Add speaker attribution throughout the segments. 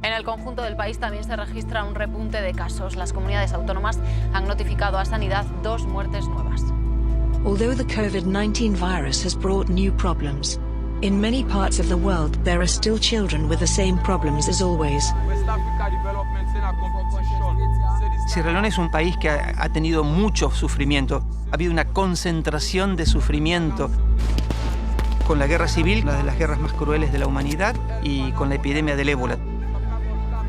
Speaker 1: En el conjunto del país también se registra un repunte de casos. Las comunidades autónomas han notificado a Sanidad 2 muertes nuevas.
Speaker 2: Although the COVID-19 virus has brought new problems, in many parts of the world there are still children with the same problems as always.
Speaker 3: Sierra Leona es un país que ha tenido mucho sufrimiento. Ha habido una concentración de sufrimiento con la guerra civil, una de las guerras más crueles de la humanidad, y con la epidemia del ébola.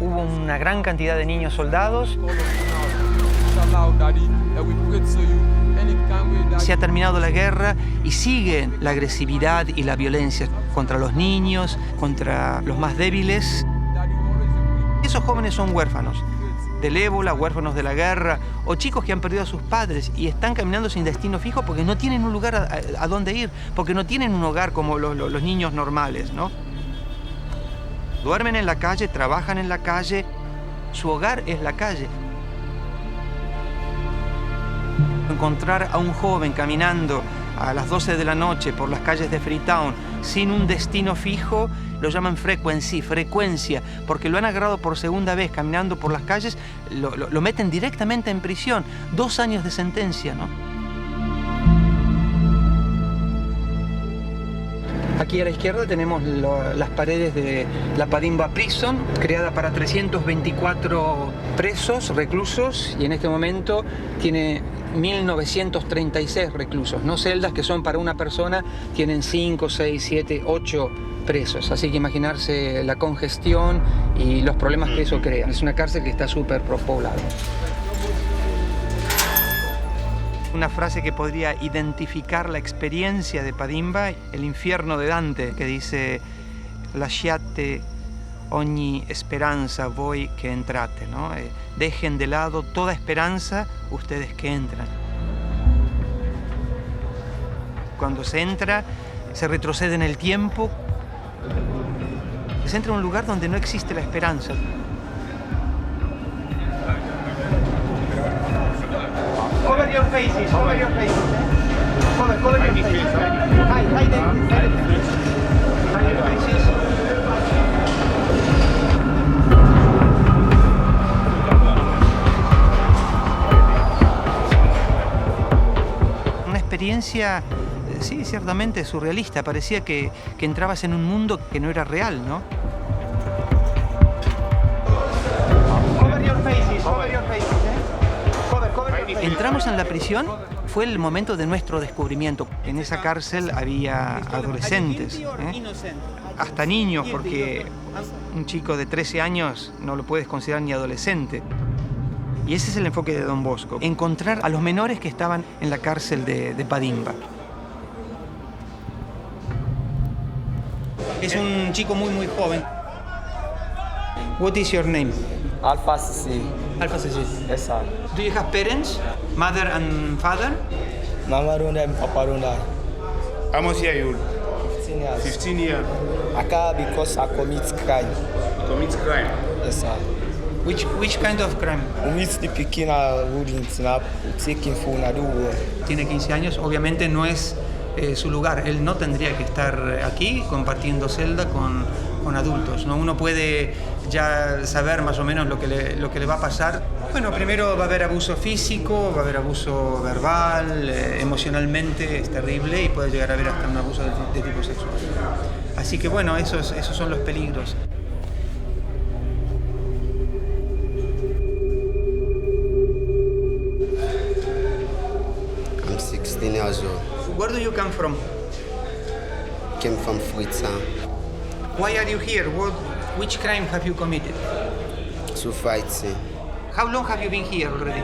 Speaker 3: Hubo una gran cantidad de niños soldados. Se ha terminado la guerra y sigue la agresividad y la violencia contra los niños, contra los más débiles. Esos jóvenes son huérfanos del ébola, huérfanos de la guerra, o chicos que han perdido a sus padres y están caminando sin destino fijo porque no tienen un lugar a dónde ir, porque no tienen un hogar como los niños normales, ¿no? Duermen en la calle, trabajan en la calle, su hogar es la calle. Encontrar a un joven caminando a las 12 de la noche por las calles de Freetown sin un destino fijo, lo llaman frecuencia, porque lo han agarrado por segunda vez caminando por las calles, lo meten directamente en prisión. 2 años de sentencia, ¿no? Aquí a la izquierda tenemos las paredes de la Padimba Prison, creada para 324 presos, reclusos, y en este momento tiene 1936 reclusos, no celdas que son para una persona, tienen 5, 6, 7, 8 presos. Así que imaginarse la congestión y los problemas que eso crea. Es una cárcel que está súper poblada. Una frase que podría identificar la experiencia de Padimba, el infierno de Dante, que dice: lasciate ogni speranza voi che entrate, ¿no? Dejen de lado toda esperanza ustedes que entran. Cuando se entra, se retrocede en el tiempo, se entra en un lugar donde no existe la esperanza. Cover your faces, cover your faces. Cover your faces. Hide your faces. Una experiencia, sí, ciertamente surrealista. Parecía que entrabas en un mundo que no era real, ¿no? Cover your faces, cover your faces. Entramos en la prisión, fue el momento de nuestro descubrimiento. En esa cárcel había adolescentes, hasta niños, porque un chico de 13 años no lo puedes considerar ni adolescente. Y ese es el enfoque de Don Bosco, encontrar a los menores que estaban en la cárcel de Padimba. Es un chico muy joven. What is your name?
Speaker 4: Alpha Sisi.
Speaker 3: Alpha Sisi.
Speaker 4: Yes, sir.
Speaker 3: Do you have parents, mother and father?
Speaker 4: Mama don't have, Papa don't have.
Speaker 5: How much year you?
Speaker 4: 15 years.
Speaker 5: 15 years.
Speaker 4: I can't because I commit crime.
Speaker 5: Commit crime.
Speaker 4: Yes, sir.
Speaker 3: Which kind of crime?
Speaker 4: We meet the picking a ruling, taking phone, I do work.
Speaker 3: Tiene 15 años, obviamente no es su lugar. Él no tendría que estar aquí compartiendo celda con adultos, ¿no? Uno puede ya saber más o menos lo que le va a pasar. Bueno, primero va a haber abuso físico, va a haber abuso verbal, emocionalmente es terrible y puede llegar a haber hasta un abuso de tipo sexual. Así que bueno, esos son los peligros.
Speaker 6: I'm 16 years old.
Speaker 3: Where do you come from?
Speaker 6: Came from Freetown.
Speaker 3: Why are you here? Which crime have you committed?
Speaker 6: To fighting.
Speaker 3: How long have you been here already?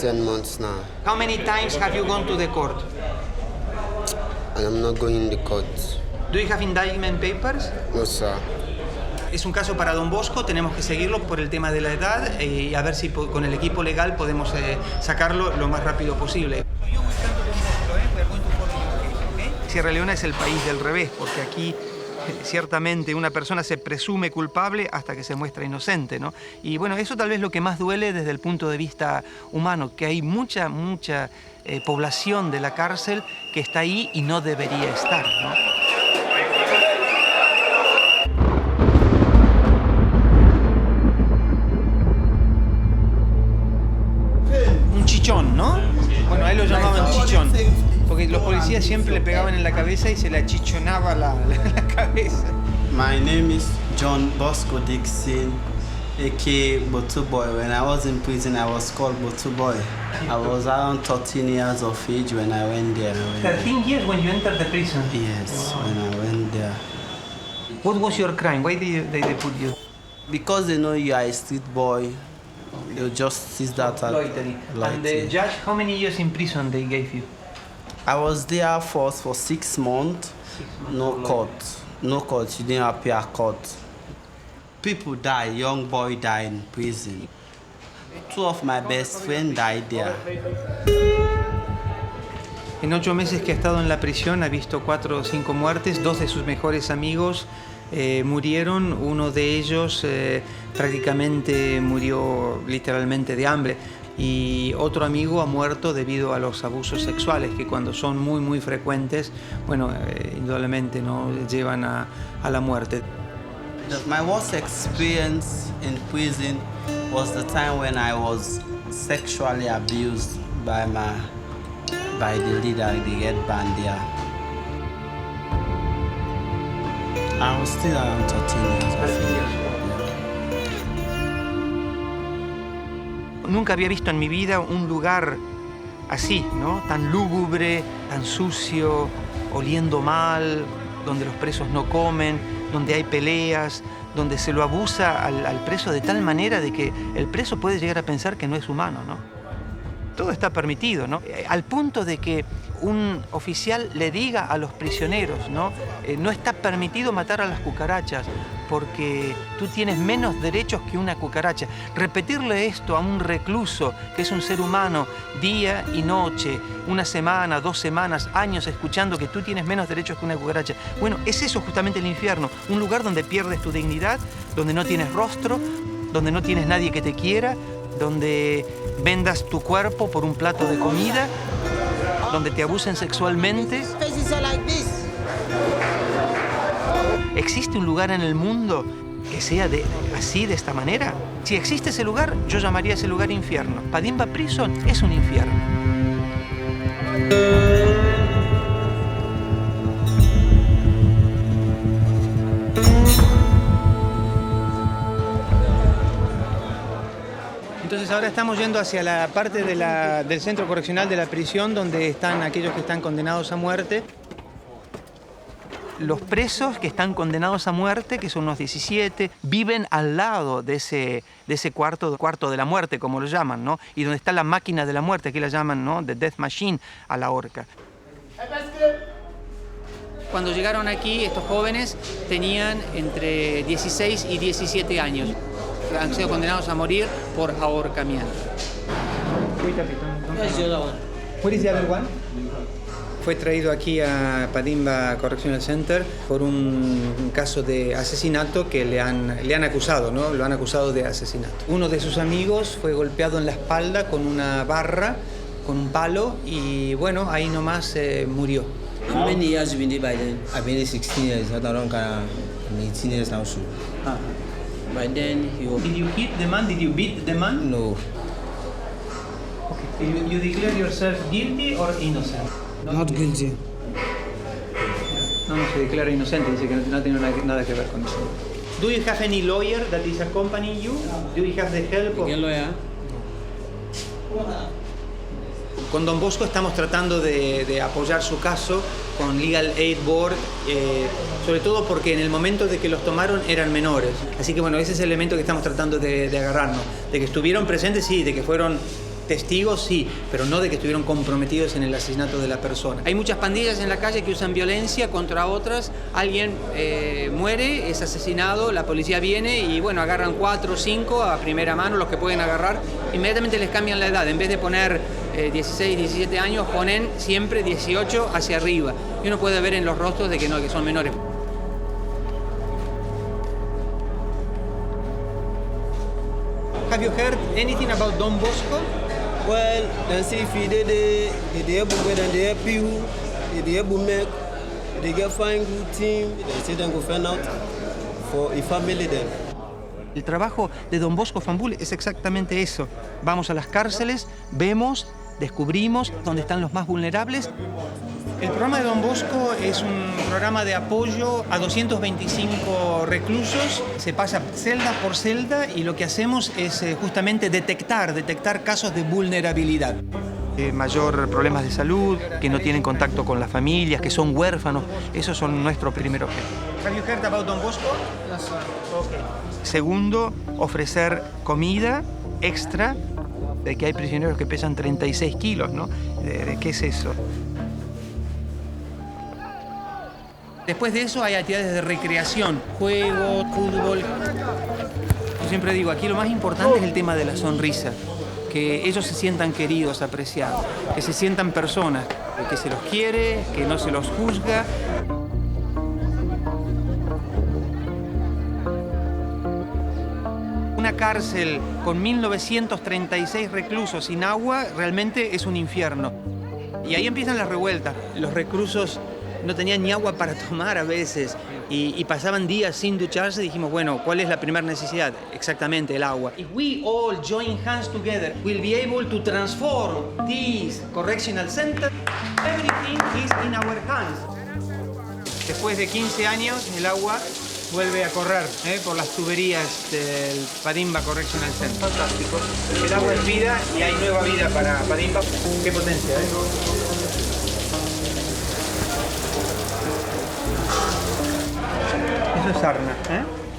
Speaker 6: 10 months now.
Speaker 3: How many times have you gone to the court?
Speaker 6: And I'm not going to the court.
Speaker 3: Do you have indictment papers?
Speaker 6: No, sir.
Speaker 3: Es un caso para Don Bosco, tenemos que seguirlo por el tema de la edad y a ver si con el equipo legal podemos sacarlo lo más rápido posible. Sierra Leona es el país del revés, porque aquí ciertamente una persona se presume culpable hasta que se muestra inocente, ¿no? Y bueno, eso tal vez es lo que más duele desde el punto de vista humano, que hay mucha población de la cárcel que está ahí y no debería estar, ¿no? policías siempre le pegaban en la cabeza y se le achichonaba la cabeza.
Speaker 7: My name is John Bosco Dixon, aka Botu Boy. When I was in prison, I was called Botu Boy. I was around 13 years of age when I went there.
Speaker 3: 13 years when you entered the prison?
Speaker 7: Yes, when I went there.
Speaker 3: What was your crime? Why did they put you?
Speaker 7: Because they know you are a street boy, they'll just see that as
Speaker 3: Loitering. And the judge, how many years in prison they gave you?
Speaker 7: I was there for 6 months. No court. No court. You didn't appear at court. People die. Young boy died in prison. 2 of my best friends died there.
Speaker 3: En 8 meses que ha estado en la prisión ha visto 4 o 5 muertes. 2 de sus mejores amigos murieron. Uno de ellos prácticamente murió literalmente de hambre. Y otro amigo ha muerto debido a los abusos sexuales, que cuando son muy frecuentes, bueno, indudablemente no llevan a la muerte.
Speaker 7: My worst experience in prison was the time when I was sexually abused by the leader, the head band there. I was still around 13 years.
Speaker 3: Nunca había visto en mi vida un lugar así, ¿no? Tan lúgubre, tan sucio, oliendo mal, donde los presos no comen, donde hay peleas, donde se lo abusa al preso de tal manera de que el preso puede llegar a pensar que no es humano, ¿no? Todo está permitido, ¿no? Al punto de que un oficial le diga a los prisioneros, ¿no? No está permitido matar a las cucarachas porque tú tienes menos derechos que una cucaracha. Repetirle esto a un recluso, que es un ser humano, día y noche, 1 semana, 2 semanas, años, escuchando que tú tienes menos derechos que una cucaracha. Bueno, es eso justamente el infierno, un lugar donde pierdes tu dignidad, donde no tienes rostro, donde no tienes nadie que te quiera, donde vendas tu cuerpo por un plato de comida, donde te abusen sexualmente. ¿Existe un lugar en el mundo que sea así, de esta manera? Si existe ese lugar, yo llamaría a ese lugar infierno. Padimba Prison es un infierno. Entonces ahora estamos yendo hacia la parte del centro correccional de la prisión donde están aquellos que están condenados a muerte. Los presos que están condenados a muerte, que son unos 17, viven al lado de ese cuarto de la muerte, como lo llaman, ¿no? Y donde está la máquina de la muerte, aquí la llaman, ¿no? The Death Machine, a la horca. Cuando llegaron aquí, estos jóvenes tenían entre 16 y 17 años. Han sido condenados a morir por ahorcamiento. What is the other one? Fue traído aquí a Padimba Correctional Center por un caso de asesinato que le han acusado, ¿no? Lo han acusado de asesinato. Uno de sus amigos fue golpeado en la espalda con una barra, con un palo, y bueno, ahí nomás murió.
Speaker 8: How many years have you been there by then? I've been there 16 years, not around 18 years now. So. By then,
Speaker 3: Did you hit the man? Did you beat the man?
Speaker 8: No.
Speaker 3: Okay. You declare yourself guilty or innocent?
Speaker 8: Not guilty.
Speaker 3: No se declara inocente, dice que no tiene nada que ver con eso. Do you have any lawyer that is accompanying you? Do you have the help of...
Speaker 8: ¿Qué lawyer?
Speaker 3: Con Don Bosco estamos tratando de apoyar su caso con Legal Aid Board, sobre todo porque en el momento de que los tomaron eran menores. Así que bueno, ese es el elemento que estamos tratando de agarrarnos. De que estuvieron presentes, sí, de que fueron testigos, sí, pero no de que estuvieron comprometidos en el asesinato de la persona. Hay muchas pandillas en la calle que usan violencia contra otras. Alguien muere, es asesinado, la policía viene y bueno, agarran 4 o 5 a primera mano, los que pueden agarrar. Inmediatamente les cambian la edad. En vez de poner 16, 17 años, ponen siempre 18 hacia arriba. Y uno puede ver en los rostros de que no, que son menores. Have you heard anything about Don Bosco?
Speaker 8: Well, then see if you did help them, then they help you, they help make, they get find good team, they say them go find out for a family then.
Speaker 3: El trabajo de Don Bosco Fambul es exactamente eso. Vamos a las cárceles, vemos descubrimos dónde están los más vulnerables. El programa de Don Bosco es un programa de apoyo a 225 reclusos. Se pasa celda por celda y lo que hacemos es justamente detectar casos de vulnerabilidad. Mayor problemas de salud, que no tienen contacto con las familias, que son huérfanos. Esos son nuestro primer objetivo. Have you heard about Don Bosco? Yes, sir. Okay. Segundo, ofrecer comida extra, de que hay prisioneros que pesan 36 kilos, ¿no? ¿Qué es eso? Después de eso hay actividades de recreación, juego, fútbol. Yo siempre digo, aquí lo más importante es el tema de la sonrisa. Que ellos se sientan queridos, apreciados, que se sientan personas, que se los quiere, que no se los juzga. Una cárcel con 1936 reclusos sin agua realmente es un infierno. Y ahí empiezan las revueltas. Los reclusos no tenían ni agua para tomar a veces y pasaban días sin ducharse. Dijimos, bueno, ¿cuál es la primera necesidad? Exactamente, el agua. If we all join hands together, we'll be able to transform this correctional center. Everything is in our hands. Después de 15 años, el agua vuelve a correr por las tuberías del Padimba Correctional Center. Fantástico. El agua es vida y hay nueva vida para Padimba. Qué potencia, Eso es sarna,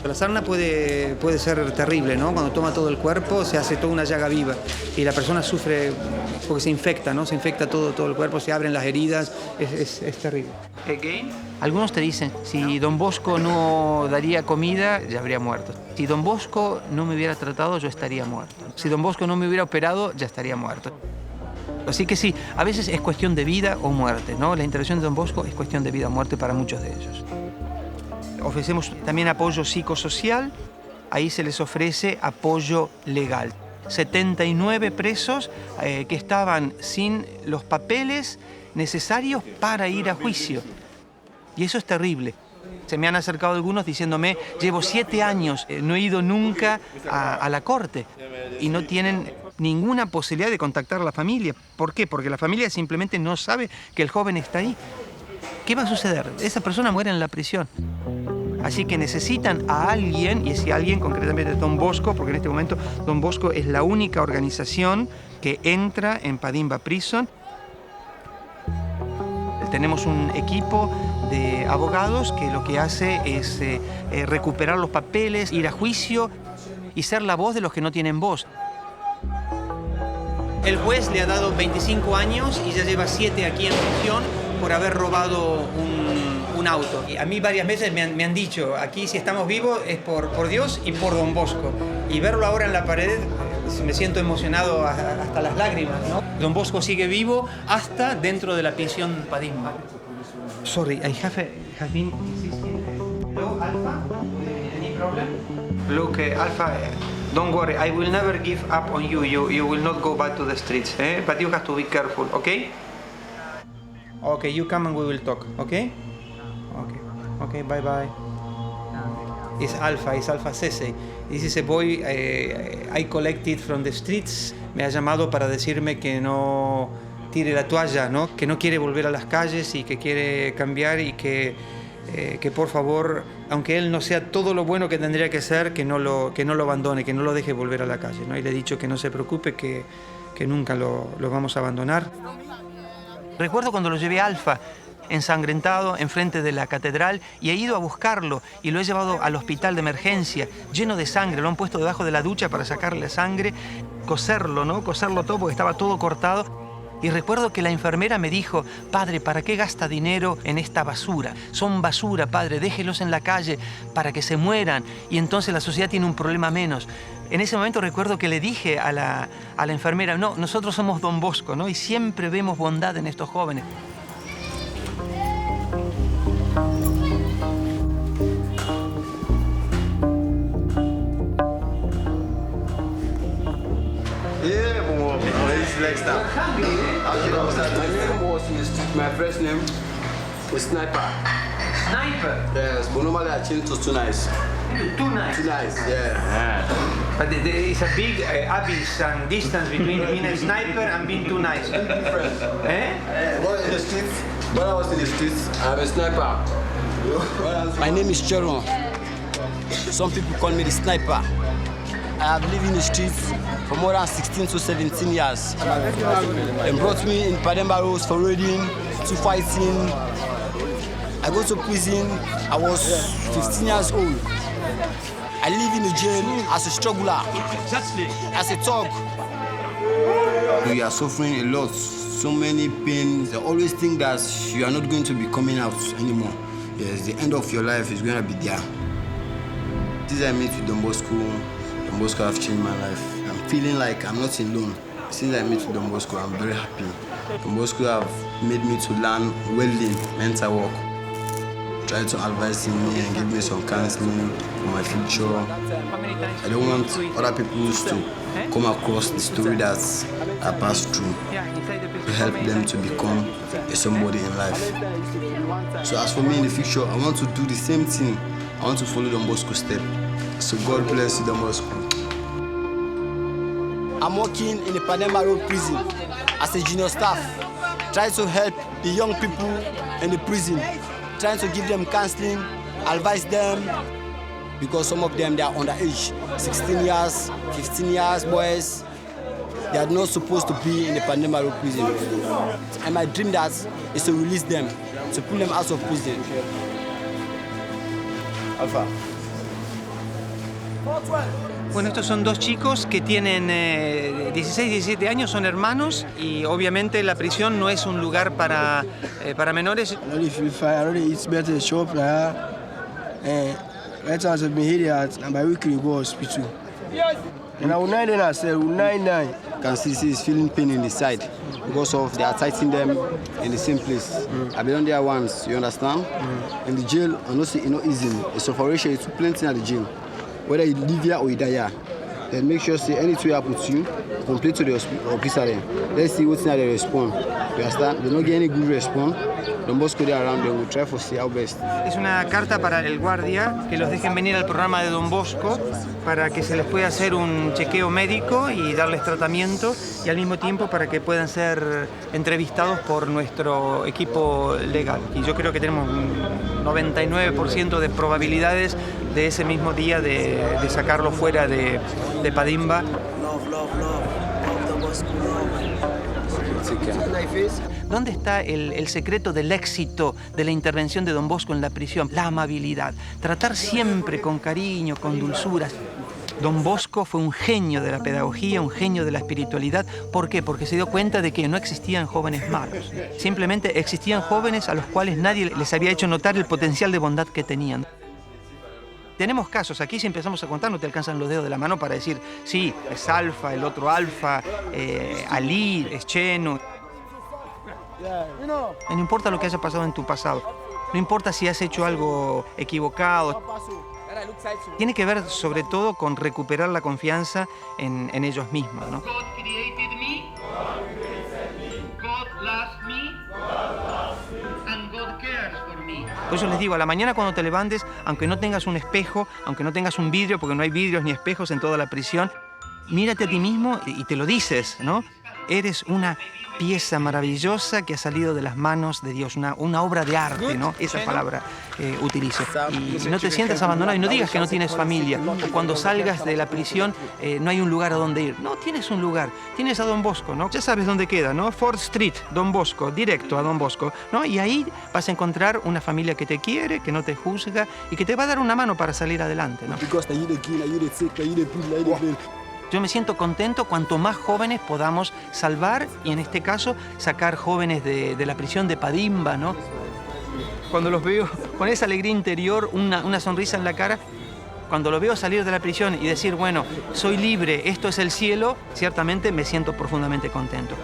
Speaker 3: La sarna puede ser terrible, ¿no? Cuando toma todo el cuerpo se hace toda una llaga viva y la persona sufre porque se infecta, ¿no? Se infecta todo el cuerpo, se abren las heridas, es terrible. Algunos te dicen, si Don Bosco no daría comida, ya habría muerto. Si Don Bosco no me hubiera tratado, yo estaría muerto. Si Don Bosco no me hubiera operado, ya estaría muerto. Así que sí, a veces es cuestión de vida o muerte, ¿no? La intervención de Don Bosco es cuestión de vida o muerte para muchos de ellos. Ofrecemos también apoyo psicosocial, ahí se les ofrece apoyo legal. 79 presos que estaban sin los papeles necesarios para ir a juicio. Y eso es terrible. Se me han acercado algunos diciéndome, llevo 7 años, no he ido nunca a la corte y no tienen ninguna posibilidad de contactar a la familia. ¿Por qué? Porque la familia simplemente no sabe que el joven está ahí. ¿Qué va a suceder? Esa persona muere en la prisión. Así que necesitan a alguien, y ese alguien concretamente es Don Bosco, porque en este momento Don Bosco es la única organización que entra en Padimba Prison. Tenemos un equipo de abogados que lo que hace es recuperar los papeles, ir a juicio y ser la voz de los que no tienen voz. El juez le ha dado 25 años y ya lleva 7 aquí en prisión por haber robado un auto. Y a mí varias veces me han dicho, aquí si estamos vivos es por Dios y por Don Bosco. Y verlo ahora en la pared, me siento emocionado hasta las lágrimas, ¿no? Don Bosco sigue vivo hasta dentro de la prisión Padimba. Sorry, I have been... Hello, Alpha? Any problem? Look, Alpha, don't worry, I will never give up on you. You will not go back to the streets, but you have to be careful, okay? Okay, you come and we will talk, okay? Okay, bye-bye. It's Alpha Cese. This is a boy I collected from the streets. Me ha llamado para decirme que no tire la toalla, ¿no? Que no quiere volver a las calles y que quiere cambiar y que por favor, aunque él no sea todo lo bueno que tendría que ser, que no lo abandone, que no lo deje volver a la calle, ¿no? Y le he dicho que no se preocupe, que nunca lo vamos a abandonar. Recuerdo cuando lo llevé a Alpha, ensangrentado enfrente de la catedral, y he ido a buscarlo y lo he llevado al hospital de emergencia, lleno de sangre. Lo han puesto debajo de la ducha para sacarle sangre, coserlo, ¿no? Coserlo todo porque estaba todo cortado. Y recuerdo que la enfermera me dijo, padre, ¿para qué gasta dinero en esta basura? Son basura, padre, déjelos en la calle para que se mueran y entonces la sociedad tiene un problema menos. En ese momento recuerdo que le dije a la enfermera, no, nosotros somos Don Bosco, ¿no? Y siempre vemos bondad en estos jóvenes.
Speaker 8: Next time. My first name is Sniper.
Speaker 3: Sniper?
Speaker 8: Yes, but normally I change to Too Nice.
Speaker 3: Too Nice?
Speaker 8: Too Nice, yeah.
Speaker 3: But there is a big abyss and distance between being a sniper and being too nice.
Speaker 8: When in the streets, when I was in the streets, I'm a sniper. My name is Cheron. Some people call me the sniper. I have lived in the streets for more than 16 to 17 years. They brought me in Pademba Roads for raiding, to fighting. I go to prison. I was 15 years old. I live in the jail as a struggler, as a thug. We are suffering a lot, so many pains. They always think that you are not going to be coming out anymore. Yes, the end of your life is going to be there. Since I met with Don Bosco, Don Bosco have changed my life. I'm feeling like I'm not alone. Since I met with Don Bosco, I'm very happy. Don Bosco have made me to learn welding, mental work. Try to advise me and give me some counseling for my future. I don't want other people to come across the story that I passed through, to help them to become a somebody in life. So as for me in the future, I want to do the same thing. I want to follow Don Bosco's step. So God bless you, Don Bosco. I'm working in the Pademba Road prison as a junior staff, trying to help the young people in the prison, trying to give them counseling, advise them, because some of them, they are underage, 16 years, 15 years boys. They are not supposed to be in the Pademba Road prison. And my dream that is to release them, to pull them out of prison. Alpha.
Speaker 3: Bueno, estos son dos chicos que tienen 16 y 17 años, son hermanos y obviamente la prisión no es un lugar para menores.
Speaker 9: It's better shop right now I've been here and by weekly go hospital. And I will 99, I said 99.
Speaker 8: You can see he's feeling pain in the side because of they are tightening them in the same place. I've been on there once, you understand? In the jail, I'm not saying it's not easy. It's suffocation, it's plenty at the jail. Whether you live here or you die here, then make sure say anything happen to you, complain to the officer then. Let's see what's how they respond. You understand? They don't get any good response. Don Bosco there around them, we'll try to see how best.
Speaker 3: Es una carta para el guardia, que los dejen venir al programa de Don Bosco para que se les pueda hacer un chequeo médico y darles tratamiento y al mismo tiempo para que puedan ser entrevistados por nuestro equipo legal. Y yo creo que tenemos un 99% de probabilidades de ese mismo día de sacarlo fuera de Padimba. ¿Dónde está el secreto del éxito de la intervención de Don Bosco en la prisión? La amabilidad, tratar siempre con cariño, con dulzura. Don Bosco fue un genio de la pedagogía, un genio de la espiritualidad. ¿Por qué? Porque se dio cuenta de que no existían jóvenes malos. Simplemente existían jóvenes a los cuales nadie les había hecho notar el potencial de bondad que tenían. Tenemos casos, aquí si empezamos a contar no te alcanzan los dedos de la mano para decir, sí, es Alfa, el otro Alfa, Ali, es Cheno. No importa lo que haya pasado en tu pasado, no importa si has hecho algo equivocado. Tiene que ver sobre todo con recuperar la confianza en ellos mismos, ¿no?
Speaker 10: God created me, God loves me, and God cares for me.
Speaker 3: Por eso les digo, a la mañana cuando te levantes, aunque no tengas un espejo, aunque no tengas un vidrio, porque no hay vidrios ni espejos en toda la prisión, mírate a ti mismo y te lo dices, ¿no? Eres una pieza maravillosa que ha salido de las manos de Dios, una obra de arte, ¿no? Esa palabra utilizo. Y no te sientas abandonado y no digas que no tienes familia. O cuando salgas de la prisión no hay un lugar a donde ir. No, tienes un lugar. Tienes a Don Bosco, ¿no? Ya sabes dónde queda, ¿no? 4th Street, Don Bosco, directo a Don Bosco, ¿no? Y ahí vas a encontrar una familia que te quiere, que no te juzga y que te va a dar una mano para salir adelante, ¿no? Yo me siento contento cuanto más jóvenes podamos salvar y en este caso sacar jóvenes de la prisión de Padimba, ¿no? Cuando los veo con esa alegría interior, una sonrisa en la cara, cuando los veo salir de la prisión y decir, bueno, soy libre, esto es el cielo, ciertamente me siento profundamente contento.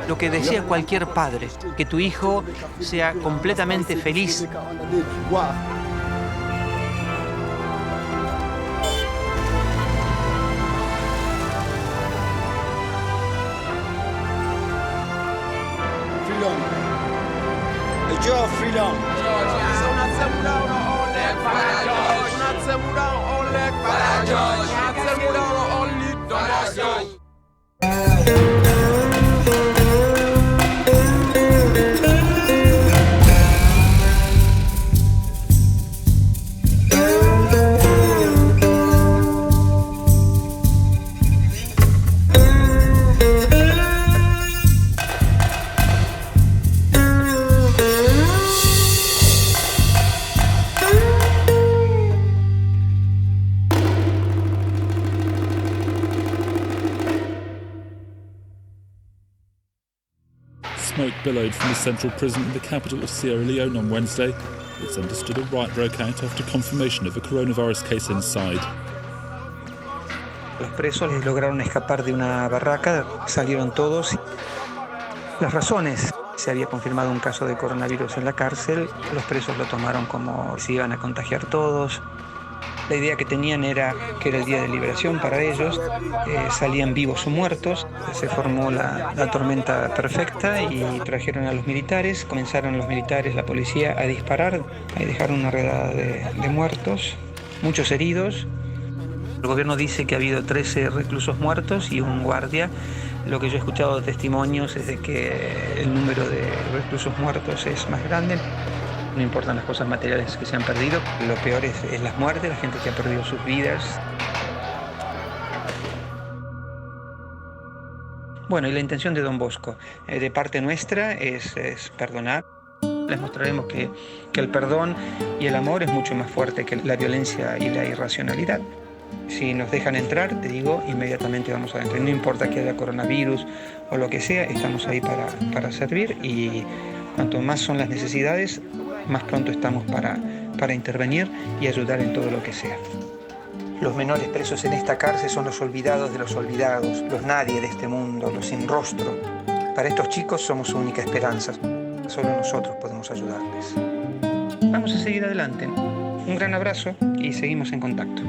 Speaker 3: Lo que desea cualquier padre, que tu hijo sea completamente feliz.
Speaker 8: The joy of freedom.
Speaker 10: George.
Speaker 11: smoke billowed from the central prison in the capital of Sierra Leone on Wednesday. It's understood a riot broke out after confirmation of a coronavirus case inside.
Speaker 3: Los presos lograron escapar de una barraca, salieron todos. Las razones: se había confirmado un caso de coronavirus en la cárcel, los presos lo tomaron como se iban a contagiar todos. La idea que tenían era que era el día de liberación para ellos, salían vivos o muertos. Se formó la tormenta perfecta y trajeron a los militares. Comenzaron los militares, la policía, a disparar. Ahí dejaron una redada de muertos, muchos heridos. El gobierno dice que ha habido 13 reclusos muertos y un guardia. Lo que yo he escuchado de testimonios es de que el número de reclusos muertos es más grande. No importan las cosas materiales que se han perdido, lo peor es las muertes, la gente que ha perdido sus vidas. Bueno, y la intención de Don Bosco, de parte nuestra, es perdonar. Les mostraremos que el perdón y el amor es mucho más fuerte que la violencia y la irracionalidad. Si nos dejan entrar, te digo, inmediatamente vamos adentro. No importa que haya coronavirus o lo que sea, estamos ahí para servir, y cuanto más son las necesidades, más pronto estamos para intervenir y ayudar en todo lo que sea. Los menores presos en esta cárcel son los olvidados de los olvidados, los nadie de este mundo, los sin rostro. Para estos chicos somos su única esperanza. Solo nosotros podemos ayudarles. Vamos a seguir adelante. Un gran abrazo y seguimos en contacto.